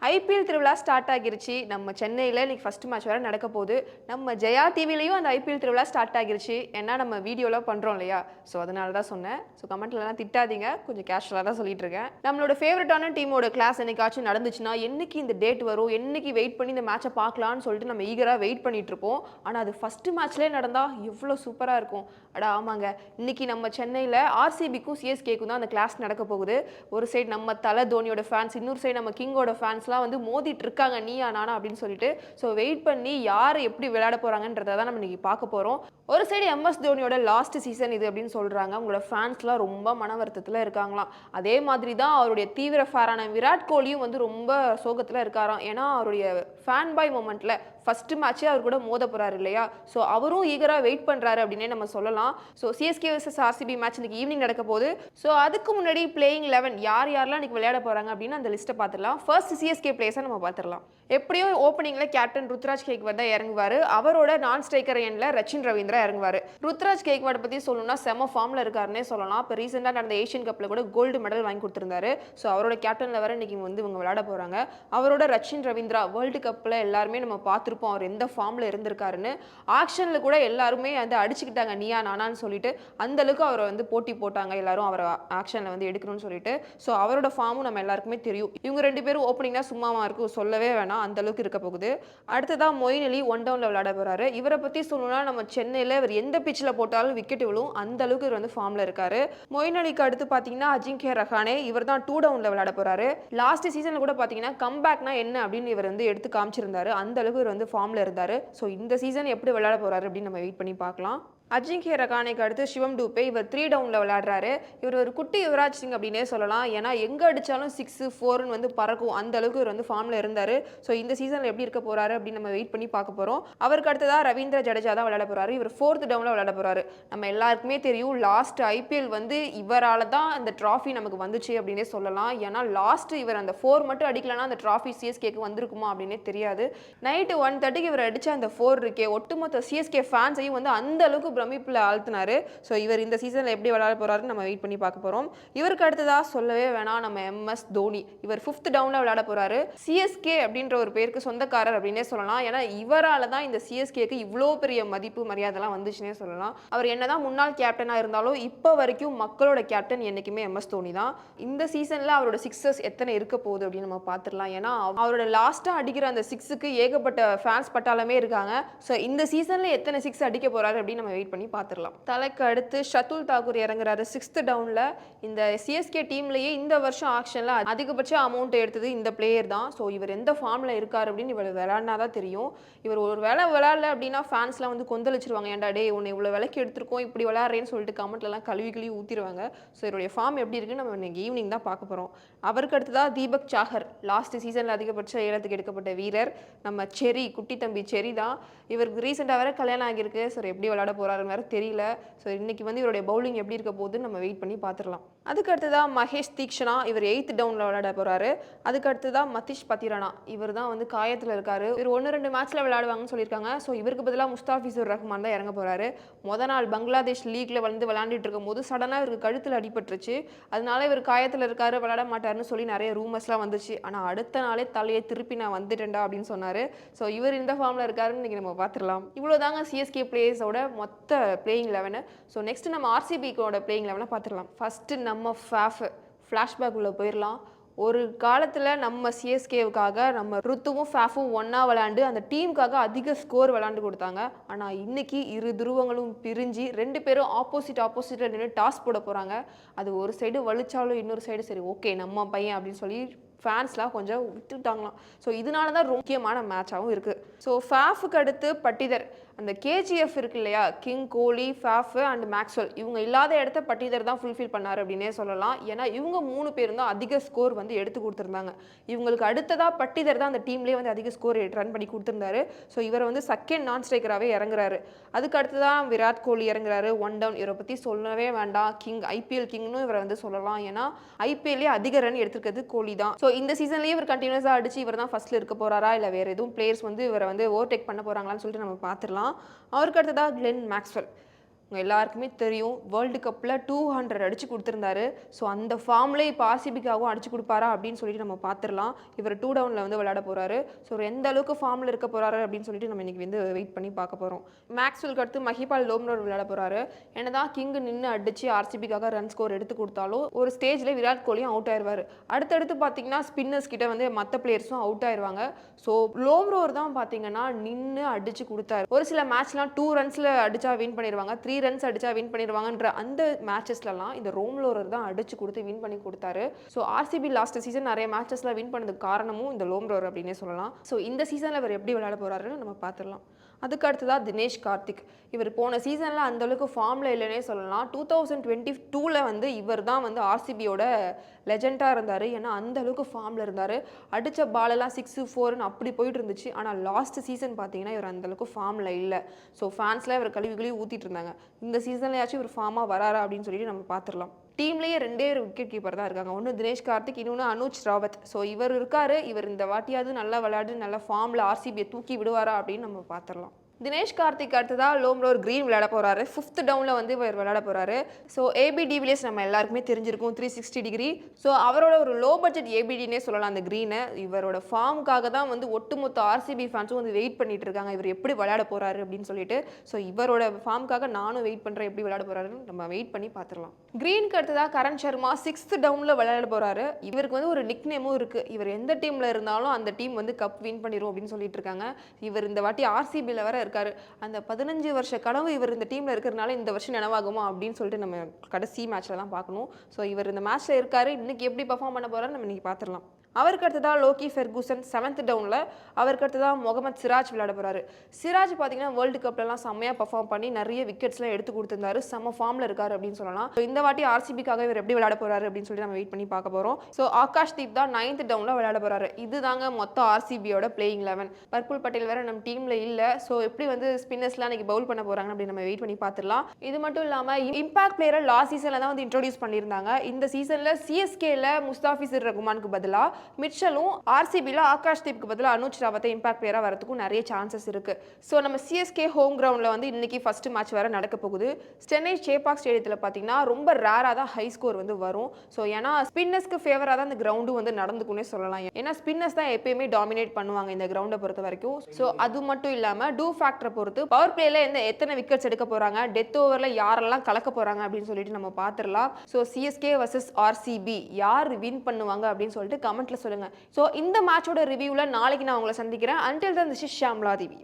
IPL திருவிழா start ஆகிருச்சு. நம்ம சென்னையில இன்னைக்கு ஃபர்ஸ்ட் மேட்ச் வேற நடக்க போகுது. நம்ம ஜெயா டிவிலயும் அந்த ஐபிஎல் திருவிழா ஸ்டார்ட் ஆகிருச்சு. ஏன்னா நம்ம வீடியோலாம் பண்றோம் இல்லையா? ஸோ அதனால தான் சொன்னேன். ஸோ கமெண்ட்லலாம் திட்டாதீங்க. கொஞ்சம் கேஷுவலா தான் சொல்லிட்டு இருக்கேன். நம்மளோட ஃபேவரட்டான டீமோட கிளாஸ் என்னைக்காச்சும் நடந்துச்சுன்னா, என்னைக்கு இந்த டேட் வரும்? என்னைக்கு வெயிட் பண்ணி இந்த மேட்சை பார்க்கலாம்னு சொல்லிட்டு நம்ம ஈகரா வெயிட் பண்ணிட்டு இருப்போம். ஆனா அது ஃபர்ஸ்ட் மேட்ச்லயே நடந்தா எவ்வளோ சூப்பரா இருக்கும். ஆமாங்க. இன்னைக்கு நம்ம சென்னையில ஆர்சிபிக்கும் சிஎஸ்கேக்கும் தான் அந்த கிளாஸ் நடக்க போகுது. ஒரு சைடு நம்ம தல தோனியோட ஃபேன்ஸ், இன்னொரு சைடு நம்ம கிங்கோட ஃபேன்ஸ்லாம் வந்து மோதிட்டு இருக்காங்க நீயா நானா அப்படின்னு சொல்லிட்டு. ஸோ வெயிட் பண்ணி யார் எப்படி விளையாட போறாங்கன்றதை தான் நம்ம இன்னைக்கு பார்க்க போறோம். ஒரு சைடு எம்எஸ் தோனியோட லாஸ்ட் சீசன் இது அப்படின்னு சொல்றாங்க. அவங்களோட ஃபேன்ஸ்லாம் ரொம்ப மன வருத்தத்தில் இருக்காங்களாம். அதே மாதிரி தான் அவருடைய தீவிர ஃபேரான விராட் கோலியும் வந்து ரொம்ப சோகத்தில் இருக்காராம். ஏன்னா அவருடைய ஃபேன் பாய் மொமெண்ட்ல ஃபர்ஸ்ட் மேட்சே அவர் கூட மோத போறாரு இல்லையா? ஸோ அவரும் ஈகரா வெயிட் பண்றாரு அப்படின்னே நம்ம சொல்லலாம். So CSK versus RCB match இன்னைக்கு ஈவினிங் நடக்க போகுது. ஸோ அதுக்கு முன்னாடி பிளேயிங் 11 யாரெல்லாம் இன்னைக்கு விளையாட போறாங்க அப்படின்னு அந்த லிஸ்ட்டை பார்த்துடலாம். ஃபர்ஸ்ட் சிஎஸ்கே பிளேயர்ஸை நம்ம பார்த்துடலாம். எப்படியும் ஓப்பனிங்ல கேப்டன் ருத்ராஜ் கெய்க்வாட் தான் இறங்குவாரு. அவரோட நான் ஸ்ட்ரைக்கர் எண்ட்ல ரச்சின் ரவீந்திரா இறங்குவாரு. ருத்ராஜ் கெய்க்வாட் பத்தி சொல்லணும்னா செம ஃபார்ம்ல இருக்காருன்னே சொல்லலாம். இப்போ ரீசெண்டா நடந்த ஏஷியன் கப்ல கூட கோல்டு மெடல் வாங்கி கொடுத்திருந்தாரு. ஸோ அவரோட கேப்டன்ல வர இன்னைக்கு வந்து இவங்க விளையாட போறாங்க. அவரோட ரச்சின் ரவீந்திரா வேர்ல்டு கப்ல எல்லாருமே நம்ம பார்த்திருப்போம் அவர் எந்த ஃபார்ம்ல இருந்திருக்காருன்னு. ஆக்ஷன்ல கூட எல்லாருமே வந்து அடிச்சுக்கிட்டாங்க நீயா நானான்னு சொல்லிட்டு. அந்த அளவுக்கு அவரை வந்து போட்டி போட்டாங்க எல்லாரும் அவரை ஆக்ஷன்ல வந்து எடுக்கணும்னு சொல்லிட்டு. ஸோ அவரோட ஃபார்மும் நம்ம எல்லாருக்குமே தெரியும். இவங்க ரெண்டு பேரும் ஓப்பனிங்னா சும்மாவா இருக்கும், சொல்லவே வேணாம், அந்த அளவுக்கு இருக்க போகுது. அடுத்ததா மொயின் அலி ஒன் டவுன்ல விளையாட போறாரு. இவரை பத்தி சொல்லணும்னா நம்ம சென்னையில இவர் எந்த பிச்சில் போட்டாலும் விக்கெட் விழும், அந்த அளவுக்கு இவர் வந்து ஃபார்ம்ல இருக்காரு. மொயின் அலிக்கு அடுத்து பாத்தீங்கன்னா அஜிங்கே ரஹானே, இவர் தான் 2 டவுன்ல விளையாட போறாரு. லாஸ்ட் சீசன்ல கூட பாத்தீங்கன்னா கம்பேக்னா என்ன அப்படின்னு இவர் வந்து எடுத்து காமிச்சிருந்தாரு. அந்த அளவுக்கு இவர் வந்து ஃபார்ம்ல இருந்தாரு. ஸோ இந்த சீசன் எப்படி விளையாட போறாரு அப்படின்னு நம்ம வெயிட் பண்ணி பார்க்கலாம். அஜிங்கே ரகானேக்கு அடுத்து சிவம் டூபே, இவர் 3 டவுன்ல விளையாடுறாரு. இவர் ஒரு குட்டி யுவராஜ் சிங் அப்படின்னே சொல்லலாம். ஏன்னா எங்க அடிச்சாலும் 6 4 வந்து பறக்கும், அந்த அளவுக்கு இவர் வந்து ஃபார்ம்ல இருந்தாரு. ஸோ இந்த சீசன்ல எப்படி இருக்க போறாரு அப்படின்னு நம்ம வெயிட் பண்ணி பார்க்க போறோம். அவருக்கு அடுத்ததா ரவீந்திர ஜடேஜா தான் விளையாட போறாரு. இவர் 4th டவுன்ல விளையாட போறாரு. நம்ம எல்லாருக்குமே தெரியும் லாஸ்ட் ஐபிஎல் வந்து இவரால தான் அந்த டிராஃபி நமக்கு வந்துச்சு அப்படின்னே சொல்லலாம். ஏன்னா லாஸ்ட் இவர் அந்த 4 மட்டும் அடிக்கலன்னா அந்த டிராஃபி சிஎஸ்கேக்கு வந்திருக்குமா அப்படின்னே தெரியாது. நைட்டு 1:30க்கு இவர் அடிச்ச அந்த 4 இருக்கே, ஒட்டுமொத்த சிஎஸ்கே ஃபேன்ஸையும் வந்து அந்த அளவுக்கு பிரமிப்புல ஆழ்த்தினாரு. ஸோ இவர் இந்த சீசன்ல எப்படி விளையாட போறாருன்னு நம்ம வெயிட் பண்ணி பார்க்க போறோம். இவருக்கு அடுத்ததா சொல்லவே வேணாம் நம்ம எம்எஸ் தோனி. இவர் 5th டவுன்ல விளையாட போறாரு. சிஎஸ்கே அப்படின்ற ஒரு பேருக்கு சொந்தக்காரர் அப்படின்னே சொல்லலாம். ஏன்னா இவரால தான் இந்த சிஎஸ்கேக்கு இவ்வளோ பெரிய மதிப்பு மரியாதைலாம் வந்துச்சுன்னே சொல்லலாம். அவர் என்னதான் முன்னாள் கேப்டனா இருந்தாலும் இப்போ வரைக்கும் மக்களோட கேப்டன் என்னைக்குமே எம்எஸ் தோனி தான். இந்த சீசன்ல அவரோட சிக்ஸஸ் எத்தனை இருக்க போகுது அப்படின்னு நம்ம பார்த்துடலாம். ஏன்னா அவரோட லாஸ்டா அடிக்கிற அந்த 6க்கு ஏகப்பட்ட ஃபேன்ஸ் பட்டாளமே இருக்காங்க. ஸோ இந்த சீசன்ல எத்தனை 6 அடிக்க போறாரு அப்படின்னு நம்ம வெயிட் பண்ணி பார்த்துடலாம். தலைக்கு அடுத்து ஷத்துல் தாக்கூர் இறங்குறாரு 6th டவுன்ல. இந்த சிஎஸ்கே டீம்லயே இந்த வருஷம் ஆக்ஷன்ல அதிகபட்ச அமௌண்ட் எடுத்தது இந்த பிளேயர் தான். ஸோ இவர் எந்த ஃபார்ம்ல இருக்காரு அப்படின்னு இவர் விளையாடினாதான் தெரியும். இவர் ஒரு வேலை விளையாடல அப்படின்னா ஃபேன்ஸ்லாம் வந்து கொந்தளிச்சிருவாங்க. ஏன்டா டே உன்னை இவ்வளோ விலைக்கு எடுத்திருக்கோம், இப்படி விளையாடுறேன்னு சொல்லிட்டு கமெண்ட்லாம் கழுவி ஊத்திடுவாங்க. ஸோ இவருடைய ஃபார்ம் எப்படி இருக்குன்னு நம்ம இன்னைக்கு ஈவினிங் தான் பார்க்க போறோம். அவருக்கு அடுத்ததான் தீபக் சாகர், லாஸ்ட் சீசன்ல அதிகபட்ச ஏலத்துக்கு எடுக்கப்பட்ட வீரர். நம்ம செரி, குட்டி தம்பி செரி தான். இவருக்கு ரீசெண்டாக வேற கல்யாணம் ஆகியிருக்கு. ஸோ எப்படி விளையாட போறாருன்னு வேற தெரியல. ஸோ இன்னைக்கு வந்து இவருடைய பவுலிங் எப்படி இருக்க போகுதுன்னு நம்ம வெயிட் பண்ணி பார்த்துடலாம். அதுக்கு அடுத்ததான் மகேஷ் தீக்ஷனா, இவர் 8th டவுன்ல விளையாட போறாரு. அதுக்கு அடுத்ததான் மதிஷ் பத்திரனா, இவர் தான் வந்து காயத்தில் இருக்காரு. இவர் 1-2 மேட்ச்ல விளையாடுவாங்கன்னு சொல்லியிருக்காங்க. ஸோ இவருக்கு பதிலாக முஸ்தாபிசுர் ரஹ்மான் தான் இறங்க போறாரு. நாள் பங்களாதேஷ் லீக்ல வந்து விளையாண்டுட்டு இருக்கும் போது சடனாக இவருக்கு கழுத்தில் அடிபட்டுருச்சு. அதனால இவர் காயத்தில் இருக்காரு, விளையாட மாட்டாருன்னு சொல்லி நிறைய ரூமர்ஸ்லாம் வந்துச்சு. ஆனால் அடுத்த நாளே தலையை திருப்பி நான் வந்துட்டேன்டா அப்படின்னு சொன்னாரு. ஸோ இவர் இந்த ஃபார்ம்ல இருக்காருன்னு இன்னைக்கு நம்ம பார்த்துடலாம். இவ்வளோதாங்க சிஎஸ்கே பிளேயர்ஸோட மொத்த பிளேயிங் 11. ஸோ நெக்ஸ்ட் நம்ம ஆர்சிபிக்கோட பிளேயிங் 11 பார்த்துடலாம். ஃபர்ஸ்ட் நம்ம ஃப்ளாஷ்பேக் உள்ள போயிடலாம். ஒரு காலத்தில் நம்ம சிஎஸ்கேவுக்காக நம்ம ருத்துவும் ஃபேஃபும் ஒன்றா விளையாண்டு அந்த டீமுக்காக அதிக ஸ்கோர் விளையாண்டு கொடுத்தாங்க. ஆனால் இன்னைக்கு இரு துருவங்களும் பிரிஞ்சு 2 பேரும் ஆப்போசிட்டில் நின்று டாஸ் போட போகிறாங்க. அது ஒரு சைடு வலிச்சாலும் இன்னொரு சைடு சரி ஓகே நம்ம பையன் அப்படின்னு சொல்லி ஃபேன்ஸ்லாம் கொஞ்சம் விட்டுட்டாங்களாம். ஸோ இதனால தான் ரொம்ப முக்கியமான மேட்சாகவும் இருக்குது. ஸோ ஃபேஃபுக்கு அடுத்து பட்டிதர், அந்த கேஜிஎஃப் இருக்கு இல்லையா, king, Kohli, Faf and Maxwell, இவங்க இல்லாத இடத்த பட்டிதர் தான் ஃபுல்ஃபில் பண்ணார் அப்படின்னே சொல்லலாம். ஏன்னா இவங்க 3 பேரும் தான் அதிக ஸ்கோர் வந்து எடுத்து கொடுத்துருந்தாங்க. இவங்களுக்கு அடுத்ததாக பட்டிதர் தான் அந்த டீம்லேயே வந்து அதிக ஸ்கோர் ரன் பண்ணி கொடுத்துருந்தாரு. ஸோ இவரை வந்து செகண்ட் நான் ஸ்ட்ரைக்கராகவே இறங்குறாரு. அதுக்கு அடுத்து தான் விராட் கோலி இறங்குறாரு 1 டவுன். இவரை பற்றி சொல்லவே வேண்டாம், கிங், ஐபிஎல் கிங்னு இவரை வந்து சொல்லலாம். ஏன்னா ஐபிஎல்லே அதிக ரன் எடுத்துருக்கிறது கோலி தான். ஸோ இந்த சீசன்லேயே இவர் கண்டினியூஸாக அடிச்சு இவர் தான் ஃபர்ஸ்ட்ல இருக்க போறாரா இல்லை வேறு எதுவும் பிளேயர்ஸ் வந்து இவரை வந்து ஓவர்டேக் பண்ண போறாங்களான்னு சொல்லிட்டு நம்ம பார்த்துடலாம். அவருக்கு அடுத்ததாக கிளென் மேக்ஸ்வெல். உங்கள் எல்லாருக்குமே தெரியும் வேர்ல்டு கப்பில் 200 அடிச்சு கொடுத்துருந்தாரு. ஸோ அந்த ஃபார்ம்லேயே இப்போ ஆர்சிபிக்காகவும் அடிச்சு கொடுப்பாரா அப்படின்னு சொல்லிட்டு நம்ம பார்த்துடலாம். இவர் 2 டவுனில் வந்து விளையாட போகிறாரு. ஸோ எந்த அளவுக்கு ஃபார்மில் இருக்க போகிறாரு அப்படின்னு சொல்லிட்டு நம்ம இன்றைக்கி வந்து வெயிட் பண்ணி பார்க்க போகிறோம். மேக்ஸ்வெல்க்கு அடுத்து மஹிபால் லோம்ரோர் விளையாட போகிறாரு. என்னதான் கிங் நின்று அடிச்சு ஆர்சிபிக்காக ரன் ஸ்கோர் எடுத்து கொடுத்தாலும் ஒரு ஸ்டேஜில் விராட் கோலியும் அவுட் ஆயிடுவார். அடுத்தடுத்து பார்த்தீங்கன்னா ஸ்பின்னர்ஸ் கிட்ட வந்து மற்ற பிளேயர்ஸும் அவுட் ஆயிடுவாங்க. ஸோ லோம்ரோர் தான் பார்த்தீங்கன்னா நின்று அடிச்சு கொடுத்தாரு. ஒரு சில மேட்ச்லாம் 2 ரன்ஸில் அடிச்சா வின் பண்ணிடுவாங்க, 3 ரன்ஸ் அடிச்சா வின் பண்ணிடுவாங்கன்ற அந்த மேட்சஸ்லாம் இந்த லோம்ரோர் தான் அடிச்சு கொடுத்து வின் பண்ணி கொடுத்தாரு. ஸோ ஆர்சிபி லாஸ்ட் சீசன் நிறைய மேட்சஸ்ல வின் பண்ணதுக்கு காரணமும் இந்த லோம்ரோர் அப்படின்னே சொல்லலாம். ஸோ இந்த சீசனில் அவர் எப்படி விளையாட போறாருன்னு நம்ம பார்த்துடலாம். அதுக்கு அடுத்ததாக தினேஷ் கார்த்திக். இவர் போன சீசனில் அந்தளவுக்கு ஃபார்மில் இல்லைன்னே சொல்லலாம். 2022 வந்து இவர் தான் வந்து ஆர்சிபியோட லெஜெண்டாக இருந்தார். ஏன்னா அந்தளவுக்கு ஃபார்மில் இருந்தார். அடித்த பாலெல்லாம் 6, 4ன்னு அப்படி போயிட்டு இருந்துச்சு. ஆனால் லாஸ்ட் சீசன் பார்த்தீங்கன்னா இவர் அந்தளவுக்கு ஃபார்மில் இல்லை. ஸோ ஃபேன்ஸ்லாம் இவர் கழுவி ஊற்றிட்டு இருந்தாங்க. இந்த சீசன்லையாச்சும் இவர் ஃபார்மாக வராரா அப்படின்னு சொல்லிட்டு நம்ம பார்த்துடலாம். டீம்லேயே 2 விக்கெட் கீப்பர் தான் இருக்காங்க. ஒன்று தினேஷ் கார்த்திக், இன்னொன்று அனுஜ் ராவத். ஸோ இவர் இருக்காரு. இவர் இந்த வாட்டியாவது நல்லா விளையாடு, நல்ல ஃபார்மில் ஆர்சிபியை தூக்கி விடுவாரா அப்படின்னு நம்ம பார்த்துடலாம். தினேஷ் கார்த்திக் அடுத்ததாக லோம்ரோர் கிரீன் விளையாட போகிறாரு. 5th டவுனில் வந்து இவர் விளையாட போகிறாரு. ஸோ ஏபி டிவிலியர்ஸ் நம்ம எல்லாருக்குமே தெரிஞ்சிருக்கும், 360 டிகிரி. ஸோ அவரோட ஒரு லோ பட்ஜெட் ஏபிடினே சொல்லலாம் அந்த க்ரீனை. இவரோட ஃபார்முக்காக தான் வந்து ஒட்டுமொத்த ஆர்சிபி ஃபேன்ஸும் வந்து வெயிட் பண்ணிட்டு இருக்காங்க, இவர் எப்படி விளையாட போகிறாரு அப்படின்னு சொல்லிட்டு. ஸோ இவரோட ஃபார்முக்காக நானும் வெயிட் பண்ணுறேன், எப்படி விளையாட போகிறாருன்னு நம்ம வெயிட் பண்ணி பார்த்துடலாம். கிரீனுக்கு அடுத்ததாக கரண் சர்மா 6th டவுனில் விளையாட போகிறாரு. இவருக்கு வந்து ஒரு நிக் நேமும் இருக்குது. இவர் எந்த டீமில் இருந்தாலும் அந்த டீம் வந்து கப் வின் பண்ணிடும் அப்படின்னு சொல்லிட்டு இருக்காங்க. இவர் இந்த வாட்டி ஆர்சிபியில் வர இருக்காரு. அந்த 15 வருஷ கனவு இவர் இந்த டீம்ல இருக்கிறதுனால இந்த வருஷம் நினைவாகுமா அப்படின்னு சொல்லிட்டு நம்ம கடைசி மேட்ச்ல தான் பார்க்கணும். ஸோ இவர் இந்த மேட்ச்ல இருக்காரு. இன்னைக்கு எப்படி பர்ஃபார்ம் பண்ண போறாரு நம்ம இன்னைக்கு பார்த்துடலாம். அவருக்கு அடுத்ததான் லோக்கி ஃபெர்கூசன் 7th டவுனில். அவருக்கு அடுத்ததான் முகமது சிராஜ் விளையாட போறாரு. சிராஜ் பார்த்தீங்கன்னா வேர்ல்டு கப்லலாம் செம்மையாக பர்ஃபார்ம் பண்ணி நிறைய விக்கெட்ஸ்லாம் எடுத்து கொடுத்துருந்தாரு. செம்ம ஃபார்மில் இருக்காரு அப்படின்னு சொல்லலாம். இந்த வாட்டி ஆர்சிபிக்காக இவர் எப்படி விளையாட போறாரு அப்படின்னு சொல்லி நம்ம வெயிட் பண்ணி பார்க்க போறோம். ஸோ ஆகாஷ் தீப் தான் 9th டவுனில் விளையாட போறாரு. இதுதாங்க மொத்த ஆர்சிபியோட பிளேயிங் 11. பர்புல் பட்டேல் வேற நம்ம டீம்ல இல்லை. ஸோ எப்படி வந்து ஸ்பின்னர்ஸ்லாம் இன்னைக்கு பவுல் பண்ண போறாங்க அப்படின்னு நம்ம வெயிட் பண்ணி பார்த்துடலாம். இது மட்டும் இல்லாமல் இம்பாக்ட் பிளேயரை லாஸ்ட் சீசனில் தான் வந்து இன்ட்ரோடியூஸ் பண்ணியிருந்தாங்க. இந்த சீசனில் சிஎஸ்கேல முஸ்தாபிசுர் ரகுமானுக்கு பதிலாக மிச்சலும், ஆர்சிபியில் ஆகாஷ் தீப்க்கு பதிலாக அனுஜ் ராவத்தை இம்பாக்ட் பிளேயராக வரதுக்கும் நிறைய சான்சஸ் இருக்கு. ஸோ நம்ம சிஎஸ்கே ஹோம் கிரவுண்டில் வந்து இன்னைக்கு ஃபர்ஸ்ட் மேட்ச் வேற நடக்க போகுது. சென்னை சேப்பாக் ஸ்டேடியத்தில் பார்த்தீங்கன்னா ரொம்ப ரேராக தான் ஹை ஸ்கோர் வந்து வரும். ஸோ ஏன்னா ஸ்பின்னர்ஸ்க்கு ஃபேவராக தான் இந்த கிரவுண்டும் வந்து நடந்துக்குன்னே சொல்லலாம். ஏன்னா ஸ்பின்னர்ஸ் தான் எப்பயுமே டாமினேட் பண்ணுவாங்க இந்த கிரவுண்டை பொறுத்த வரைக்கும். ஸோ அது மட்டும் இல்லாமல் டூ ஃபேக்டரை பொறுத்து பவர் பிளேல எத்தனை விக்கெட்ஸ் எடுக்க போறாங்க, டெத் ஓவரில் யாரெல்லாம் கலக்க போறாங்க அப்படின்னு சொல்லிட்டு நம்ம பார்த்துடலாம். ஸோ சிஎஸ்கே வர்சஸ் ஆர்சிபி யார் வின் பண்ணுவாங்க அப்படின்னு சொல்லிட்டு கமெண்ட்ல சொல்லுங்க. ஸோ இந்த மேட்சோட ரிவ்யூவில் நாளைக்கு நான் உங்களை சந்திக்கிறேன். Until then this is Shamla Devi.